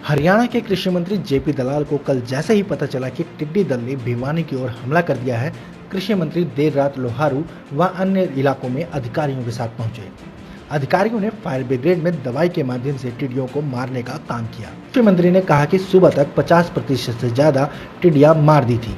हरियाणा के कृषि मंत्री जेपी दलाल को कल जैसे ही पता चला कि टिड्डी दल ने भिवानी की ओर हमला कर दिया है, कृषि मंत्री देर रात लोहारू व अन्य इलाकों में अधिकारियों के साथ पहुंचे। अधिकारियों ने फायर ब्रिगेड में दवाई के माध्यम से टिड्डियों को मारने का काम किया। कृषि मंत्री ने कहा कि सुबह तक 50% से ज्यादा टिड्डियां मार दी थी।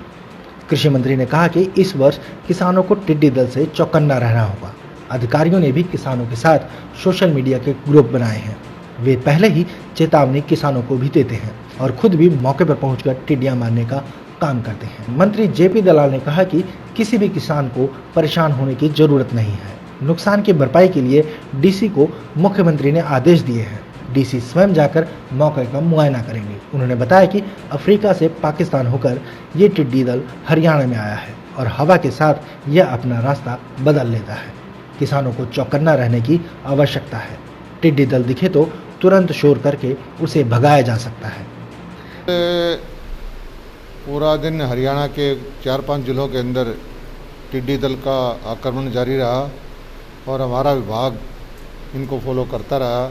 कृषि मंत्री ने कहा कि इस वर्ष किसानों को टिड्डी दल से चौकन्ना रहना होगा। अधिकारियों ने भी किसानों के साथ सोशल मीडिया के ग्रुप बनाए हैं। वे पहले ही चेतावनी किसानों को भी देते हैं और खुद भी मौके पर पहुंचकर टिड्डियां मारने का काम करते हैं। मंत्री जेपी दलाल ने कहा कि किसी भी किसान को परेशान होने की जरूरत नहीं है। नुकसान की भरपाई के लिए डीसी को मुख्यमंत्री ने आदेश दिए हैं। डीसी स्वयं जाकर मौके का मुआयना करेंगे। उन्होंने बताया कि अफ्रीका से पाकिस्तान होकर ये टिड्डी दल हरियाणा में आया है और हवा के साथ यह अपना रास्ता बदल लेता है। किसानों को चौकन्ना रहने की आवश्यकता है। टिड्डी दल दिखे तो तुरंत शोर करके उसे भगाया जा सकता है। पूरा दिन हरियाणा के 4-5 जिलों के अंदर टिड्डी दल का आक्रमण जारी रहा और हमारा विभाग इनको फॉलो करता रहा।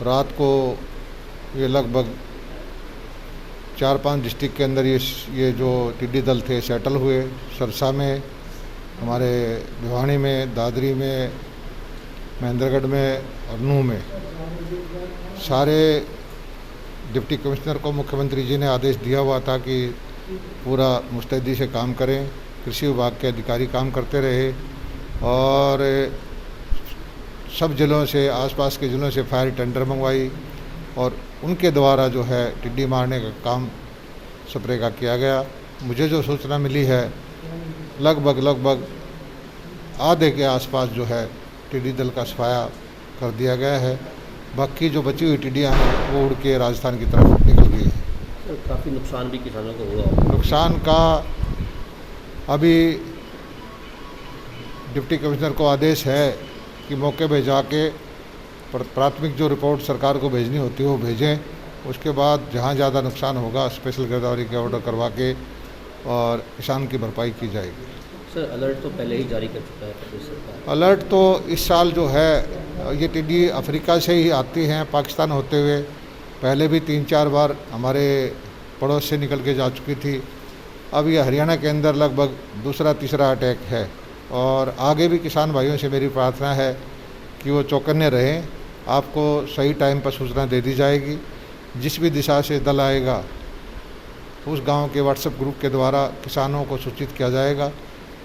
रात को ये लगभग 4-5 डिस्ट्रिक्ट के अंदर ये जो टिड्डी दल थे सेटल हुए। सरसा में, हमारे भिवानी में, दादरी में, महेंद्रगढ़ में और नूह में। सारे डिप्टी कमिश्नर को मुख्यमंत्री जी ने आदेश दिया हुआ था कि पूरा मुस्तैदी से काम करें। कृषि विभाग के अधिकारी काम करते रहे और सब जिलों से, आसपास के जिलों से फायर टेंडर मंगवाई और उनके द्वारा जो है टिड्डी मारने का काम स्प्रे का किया गया। मुझे जो सूचना मिली है लगभग आधे के आसपास जो है टिड्डी दल का सफाया कर दिया गया है। बाकी जो बची हुई टिड्डियाँ हैं वो उड़ के राजस्थान की तरफ निकल गई हैं। सर, काफ़ी नुकसान भी किसानों को हुआ। नुकसान का अभी डिप्टी कमिश्नर को आदेश है कि मौके पे जाके प्राथमिक जो रिपोर्ट सरकार को भेजनी होती है वो भेजें। उसके बाद जहाँ ज़्यादा नुकसान होगा स्पेशल गिरदावरी के ऑर्डर करवा के और किसान की भरपाई की जाएगी। सर, अलर्ट तो पहले ही जारी कर चुका है प्रदेश सरकार। अलर्ट तो इस साल जो है ये टिड्डी अफ्रीका से ही आती हैं, पाकिस्तान होते हुए। पहले भी 3-4 बार हमारे पड़ोस से निकल के जा चुकी थी। अब ये हरियाणा के अंदर लगभग दूसरा-तीसरा अटैक है और आगे भी किसान भाइयों से मेरी प्रार्थना है कि वो चौकन्ने रहें। आपको सही टाइम पर सूचना दे दी जाएगी। जिस भी दिशा से दल आएगा उस गांव के व्हाट्सएप ग्रुप के द्वारा किसानों को सूचित किया जाएगा।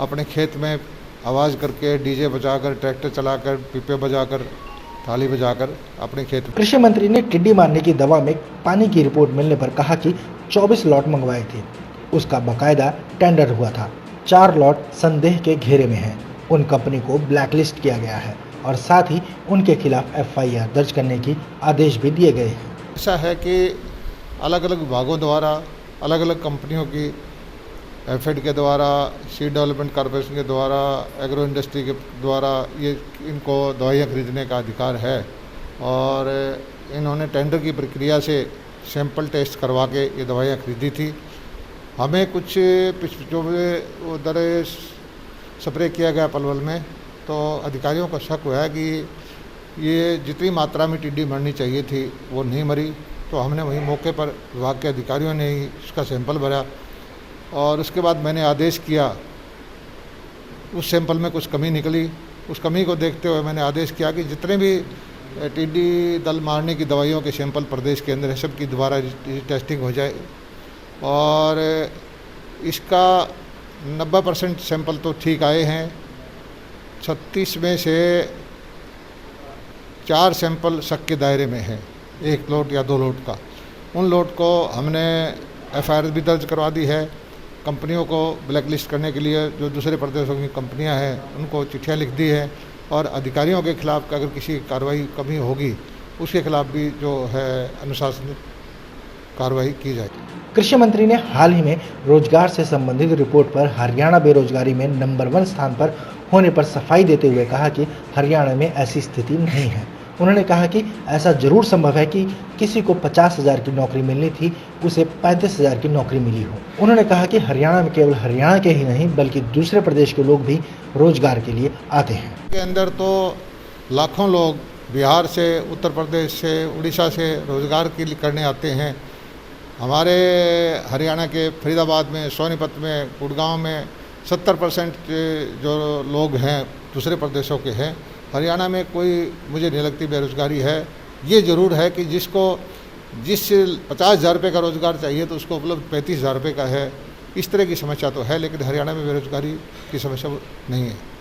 अपने खेत में आवाज़ करके, डीजे बजाकर, ट्रैक्टर चलाकर, पीपे बजाकर, थाली बजाकर अपने खेत में। कृषि मंत्री ने टिड्डी मारने की दवा में पानी की रिपोर्ट मिलने पर कहा कि 24 लॉट मंगवाए थे। उसका बाकायदा टेंडर हुआ था। 4 लॉट संदेह के घेरे में हैं। उन कंपनी को ब्लैकलिस्ट किया गया है और साथ ही उनके खिलाफ FIR दर्ज करने की आदेश भी दिए गए हैं। ऐसा है कि अलग अलग विभागों द्वारा, अलग अलग कंपनियों की, एफेड के द्वारा, सीड डेवलपमेंट कॉर्पोरेशन के द्वारा, एग्रो इंडस्ट्री के द्वारा ये इनको दवाइयाँ खरीदने का अधिकार है और इन्होंने टेंडर की प्रक्रिया से सैंपल टेस्ट करवा के ये दवाइयाँ खरीदी थी। हमें कुछ जो उधर स्प्रे किया गया पलवल में, तो अधिकारियों को शक हुआ है कि ये जितनी मात्रा में टिड्डी मरनी चाहिए थी वो नहीं मरी। तो हमने वहीं मौके पर विभाग के अधिकारियों ने ही इसका सैंपल भरा और उसके बाद मैंने आदेश किया। उस सैंपल में कुछ कमी निकली। उस कमी को देखते हुए मैंने आदेश किया कि जितने भी टिड्डी दल मारने की दवाइयों के सैंपल प्रदेश के अंदर है सब की दोबारा टेस्टिंग हो जाए और इसका 90% सैंपल तो ठीक आए हैं। 36 में से 4 सैंपल शक के दायरे में हैं, 1 लोट या 2 लोट का। उन लोट को हमने FIR भी दर्ज करवा दी है। कंपनियों को ब्लैकलिस्ट करने के लिए जो दूसरे प्रदेशों की कंपनियां हैं उनको चिट्ठियां लिख दी है और अधिकारियों के खिलाफ अगर किसी कार्रवाई कमी होगी उसके खिलाफ भी जो है अनुशासनिक कार्रवाई की जाएगी। कृषि मंत्री ने हाल ही में रोजगार से संबंधित रिपोर्ट पर हरियाणा बेरोजगारी में नंबर 1 स्थान पर होने पर सफाई देते हुए कहा कि हरियाणा में ऐसी स्थिति नहीं है। उन्होंने कहा कि ऐसा जरूर संभव है कि किसी को 50,000 की नौकरी मिलनी थी, उसे 35,000 की नौकरी मिली हो। उन्होंने कहा कि हरियाणा में केवल हरियाणा के ही नहीं बल्कि दूसरे प्रदेश के लोग भी रोजगार के लिए आते हैं। के अंदर तो लाखों लोग बिहार से, उत्तर प्रदेश से, उड़ीसा से रोज़गार के लिए करने आते हैं। हमारे हरियाणा के फरीदाबाद में, सोनीपत में, गुड़गांव में 70% जो लोग हैं दूसरे प्रदेशों के हैं। हरियाणा में कोई मुझे नहीं लगती बेरोज़गारी है। ये ज़रूर है कि जिस 50,000 रुपये का रोज़गार चाहिए तो उसको उपलब्ध 35,000 रुपये का है। इस तरह की समस्या तो है, लेकिन हरियाणा में बेरोज़गारी की समस्या नहीं है।